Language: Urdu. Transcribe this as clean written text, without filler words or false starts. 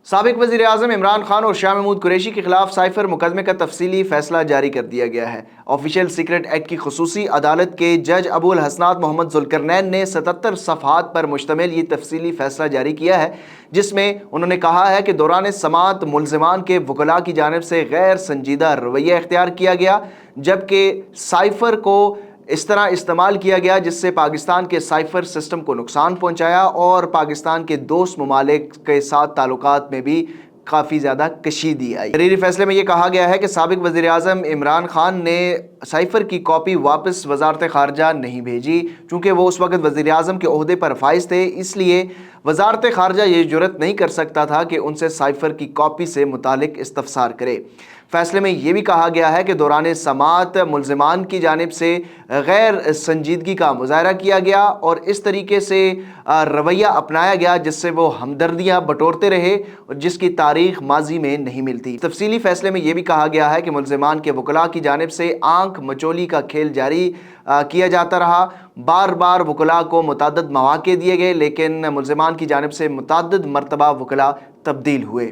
سابق وزیر اعظم عمران خان اور شاہ محمود قریشی کے خلاف سائفر مقدمے کا تفصیلی فیصلہ جاری کر دیا گیا ہے۔ آفیشیل سیکرٹ ایکٹ کی خصوصی عدالت کے جج ابو الحسنات محمد ذوالقرنین نے 77 صفحات پر مشتمل یہ تفصیلی فیصلہ جاری کیا ہے، جس میں انہوں نے کہا ہے کہ دوران سماعت ملزمان کے وکلاء کی جانب سے غیر سنجیدہ رویہ اختیار کیا گیا، جبکہ سائفر کو اس طرح استعمال کیا گیا جس سے پاکستان کے سائفر سسٹم کو نقصان پہنچایا اور پاکستان کے دوست ممالک کے ساتھ تعلقات میں بھی کافی زیادہ کشیدگی آئی۔ تحریری فیصلے میں یہ کہا گیا ہے کہ سابق وزیر اعظم عمران خان نے سائفر کی کاپی واپس وزارت خارجہ نہیں بھیجی، چونکہ وہ اس وقت وزیر اعظم کے عہدے پر فائز تھے، اس لیے وزارت خارجہ یہ جرأت نہیں کر سکتا تھا کہ ان سے سائفر کی کاپی سے متعلق استفسار کرے۔ فیصلے میں یہ بھی کہا گیا ہے کہ دوران سماعت ملزمان کی جانب سے غیر سنجیدگی کا مظاہرہ کیا گیا اور اس طریقے سے رویہ اپنایا گیا جس سے وہ ہمدردیاں بٹورتے رہے اور جس کی تاریخ ماضی میں نہیں ملتی۔ تفصیلی فیصلے میں یہ بھی کہا گیا ہے کہ ملزمان کے وکلاء کی جانب سے آنکھ مچولی کا کھیل جاری کیا جاتا رہا، بار بار وکلاء کو متعدد مواقع دیے گئے، لیکن ملزمان کی جانب سے متعدد مرتبہ وکلاء تبدیل ہوئے۔